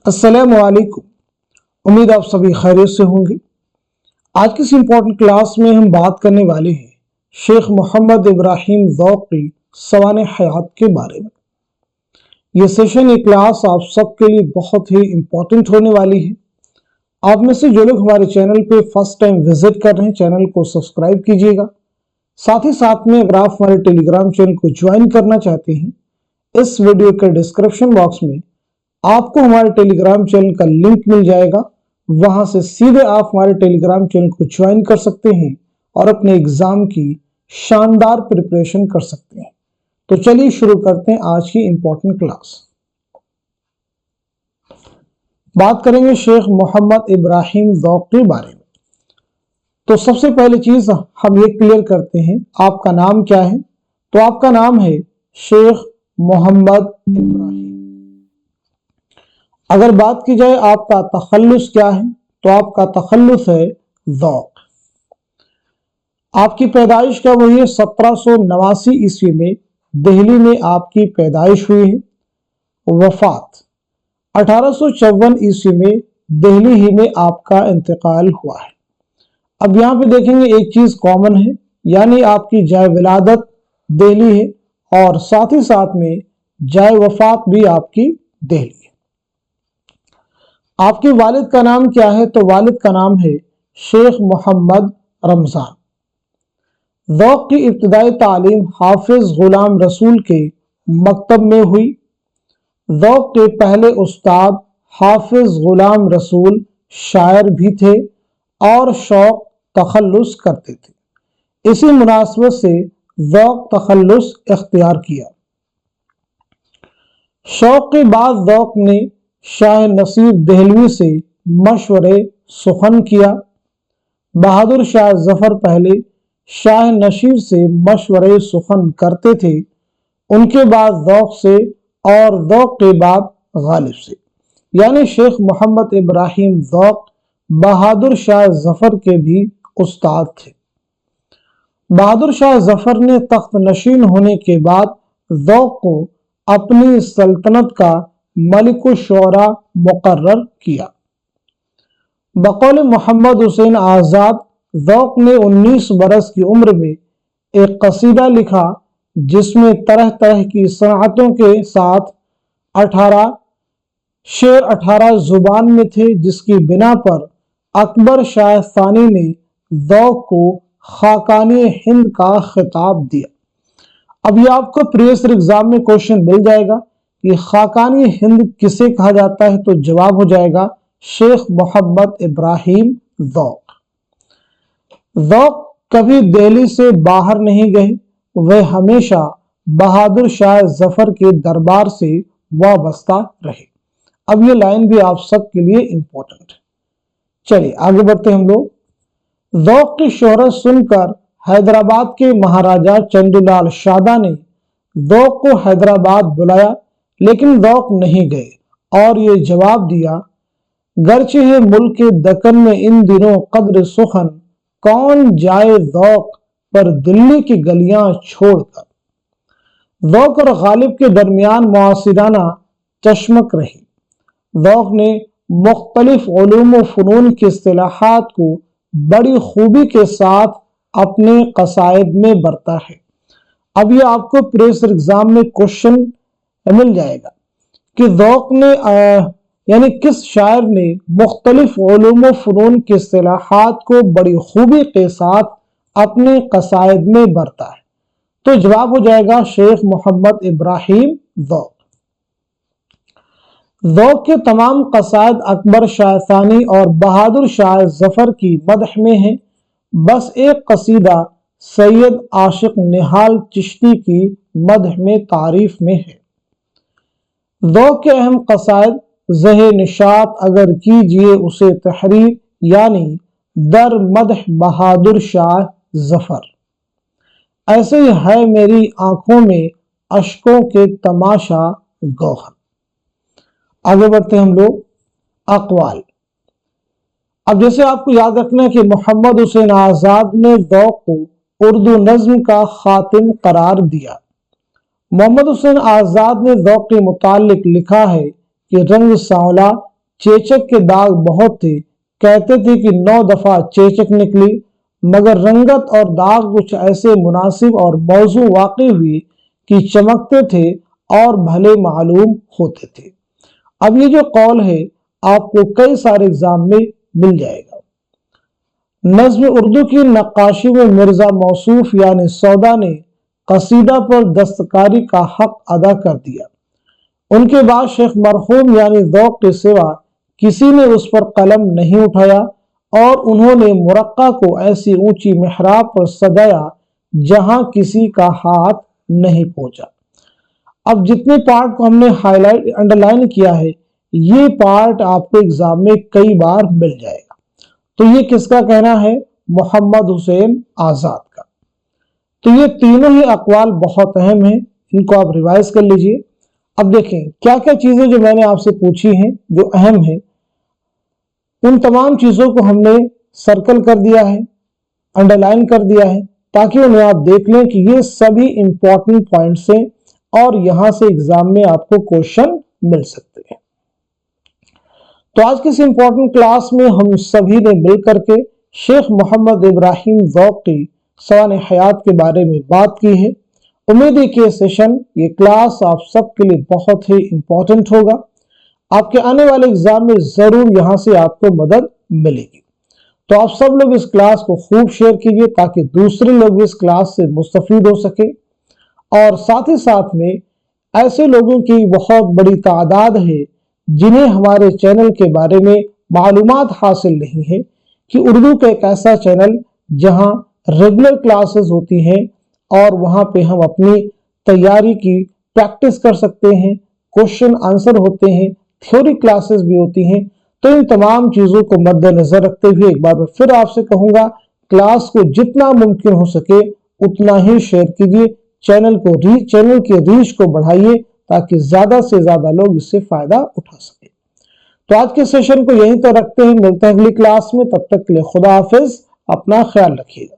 अस्सलामु अलैकुम। उम्मीद आप सभी खैरियत से होंगे। आज की इस इम्पोर्टेंट क्लास में हम बात करने वाले हैं शेख मोहम्मद इब्राहिम ज़ौक़ की सवाने हयात के बारे में। ये सेशन, ये क्लास आप सबके लिए बहुत ही इम्पोर्टेंट होने वाली है। आप में से जो लोग हमारे चैनल पे फर्स्ट टाइम विजिट कर रहे हैं, चैनल को सब्सक्राइब कीजिएगा। साथ ही साथ में अगर आप हमारे टेलीग्राम चैनल को ज्वाइन करना चाहते हैं, इस वीडियो के डिस्क्रिप्शन बॉक्स में आपको हमारे टेलीग्राम चैनल का लिंक मिल जाएगा। वहां से सीधे आप हमारे टेलीग्राम चैनल को ज्वाइन कर सकते हैं और अपने एग्जाम की शानदार प्रिपरेशन कर सकते हैं। तो चलिए शुरू करते हैं आज की इंपॉर्टेंट क्लास। बात करेंगे शेख मोहम्मद इब्राहिम ज़ौक़ के बारे में। तो सबसे पहली चीज हम ये क्लियर करते हैं, आपका नाम क्या है? तो आपका नाम है शेख मोहम्मद इब्राहिम। अगर बात की जाए आपका तखल्लुस क्या है, तो आपका तखल्लुस है ज़ौक़। आपकी पैदाइश कब हुई है? 1789 ईस्वी में दिल्ली में आपकी पैदाइश हुई है। वफात 1854 ईस्वी में दिल्ली ही में आपका इंतकाल हुआ है। अब यहाँ पे देखेंगे एक चीज कॉमन है, यानी आपकी जाए विलादत दिल्ली है और साथ ही साथ में जाए वफात भी आपकी दिल्ली है। आपके वालिद का नाम क्या है? तो वालिद का नाम है शेख मोहम्मद रमजान। ज़ौक़ की इब्तिदाई तालीम हाफिज गुलाम रसूल के मकतब में हुई। ज़ौक़ के पहले उस्ताद हाफिज गुलाम रसूल शायर भी थे और शौक़ तखल्लुस करते थे। इसी मुनासबत से ज़ौक़ तखल्लुस इख्तियार किया। शौक़ के बाद ज़ौक़ ने शाह नसीर देहलवी से मशवरे सुखन किया। बहादुर शाह जफर पहले शाह नसीर से मशवरे सुखन करते थे, उनके बाद ज़ौक़ से और ज़ौक़ के बाद गालिब से। यानी शेख मोहम्मद इब्राहिम ज़ौक़ बहादुर शाह जफर के भी उस्ताद थे। बहादुर शाह जफर ने तख्त नशीन होने के बाद ज़ौक़ को अपनी सल्तनत का मलिक-उश-शुअरा मुकर्रर किया। बकौल मोहम्मद हुसैन आज़ाद, ज़ौक़ ने 19 बरस की उम्र में एक कसीदा लिखा जिसमें तरह तरह की सनातों के साथ 18 शेर 18 जुबान में थे, जिसकी बिना पर अकबर शाह सानी ने ज़ौक़ को खाकानी हिंद का खिताब दिया। अब ये आपको प्रीवियस एग्जाम में क्वेश्चन मिल जाएगा कि खाकानी हिंद किसे कहा जाता है, तो जवाब हो जाएगा शेख मोहम्मद इब्राहिम ज़ौक़। ज़ौक़ कभी दिल्ली से बाहर नहीं गए, वह हमेशा बहादुर शाह जफर के दरबार से वाबस्ता रहे। अब ये लाइन भी आप सबके लिए इंपॉर्टेंट है। चलिए आगे बढ़ते हम लोग। ज़ौक़ की शोहरत सुनकर हैदराबाद के महाराजा चंदूलाल शादा ने ज़ौक़ को हैदराबाद बुलाया, लेकिन ज़ौक़ नहीं गए और ये जवाब दिया, गर्चे है मुल्क दक्कन में इन दिनों कद्र सुखन, कौन जाए ज़ौक़ पर दिल्ली की गलियां छोड़कर। ज़ौक़ और गालिब के दरमियान मुआसिराना चश्मक रही। ज़ौक़ ने मुख्तलिफ उलूम व फ़नून की इस्तिलाहात को बड़ी खूबी के साथ अपने कसायद में बरता है। अब ये आपको प्रीवियस एग्जाम में क्वेश्चन मिल जाएगा कि ज़ौक़ ने यानी किस शायर ने मुख्तलिफ उलूम व फ़नून की इस्तिलाहात को बड़ी खूबी के साथ अपने कसायद में बरता है, तो जवाब हो जाएगा शेख मोहम्मद इब्राहिम ज़ौक़। ज़ौक़ के तमाम कसायद अकबर शाह सानी और बहादुर शाह जफर की मदह में है। बस एक कसीदा सैयद आशिक निहाल चिश्ती की मदह में तारीफ में है। ज़ौक़ के अहम कसायद ज़हे निशात अगर कीजिए उसे तहरीर, यानी दर मदह बहादुर शाह जफर, ऐसे ही है मेरी आंखों में अश्कों के तमाशा गौहर। आगे बढ़ते हम लोग अक़वाल। अब जैसे आपको याद रखना है कि मोहम्मद हुसैन आज़ाद ने ज़ौक़ को उर्दू नज़्म का खातिम करार दिया। मोहम्मद हुसैन आज़ाद ने ज़ौक़ के मुतालिक लिखा है कि रंग सांवला चेचक के दाग बहुत थे, कहते थे कि 9 दफा चेचक निकली, मगर रंगत और दाग कुछ ऐसे मुनासिब और मौजू वाक़ई हुए कि चमकते थे और भले मालूम होते थे। अब ये जो कौल है आपको कई सारे एग्जाम में मिल जाएगा। नज़्म उर्दू की नक्काशी में मिर्जा मौसूफ यानी सौदा ने कसीदा पर दस्तकारी का हक अदा कर दिया। उनके बाद शेख मरहूम यानी ज़ौक़ के सिवा किसी ने उस पर कलम नहीं उठाया और उन्होंने मुरक्का को ऐसी ऊंची मेहराब पर सजाया जहां किसी का हाथ नहीं पहुंचा। अब जितने पार्ट को हमने हाईलाइट अंडरलाइन किया है, ये पार्ट आपको एग्जाम में कई बार मिल जाएगा। तो ये किसका कहना है? मोहम्मद हुसैन आजाद का। तो ये तीनों ही अकवाल बहुत अहम हैं, इनको आप रिवाइज कर लीजिए। अब देखें क्या क्या चीजें जो मैंने आपसे पूछी हैं जो अहम है, उन तमाम चीजों को हमने सर्कल कर दिया है, अंडरलाइन कर दिया है, ताकि उन्हें आप देख लें कि ये सभी इंपॉर्टेंट पॉइंट्स हैं और यहां से एग्जाम में आपको क्वेश्चन मिल सकते हैं। तो आज की इस इंपॉर्टेंट क्लास में हम सभी ने मिलकर के शेख मोहम्मद इब्राहिम ज़ौक़ की सवाने हयात के बारे में बात की है। उम्मीद है कि ये सेशन, ये क्लास आप सबके लिए बहुत ही इंपॉर्टेंट होगा। आपके आने वाले एग्जाम में जरूर यहां से आपको मदद मिलेगी। तो आप सब लोग इस क्लास को खूब शेयर कीजिए ताकि दूसरे लोग भी इस क्लास से मुस्तफीद हो सके। और साथ ही साथ में ऐसे लोगों की बहुत बड़ी तादाद है जिन्हें हमारे चैनल के बारे में मालूमात हासिल नहीं है कि उर्दू का एक ऐसा चैनल जहां रेगुलर क्लासेस होती हैं और वहां पे हम अपनी तैयारी की प्रैक्टिस कर सकते हैं, क्वेश्चन आंसर होते हैं, थ्योरी क्लासेस भी होती हैं। तो इन तमाम चीजों को मद्देनजर रखते हुए एक बार मैं फिर आपसे कहूंगा, क्लास को जितना मुमकिन हो सके उतना ही शेयर कीजिए, चैनल की रीच को बढ़ाइए ताकि ज्यादा से ज्यादा लोग इससे फायदा उठा सके। तो आज के सेशन को यहीं तक रखते हैं, मिलते हैं अगली क्लास में। तब तक के लिए खुदा हाफिज, अपना ख्याल रखिएगा।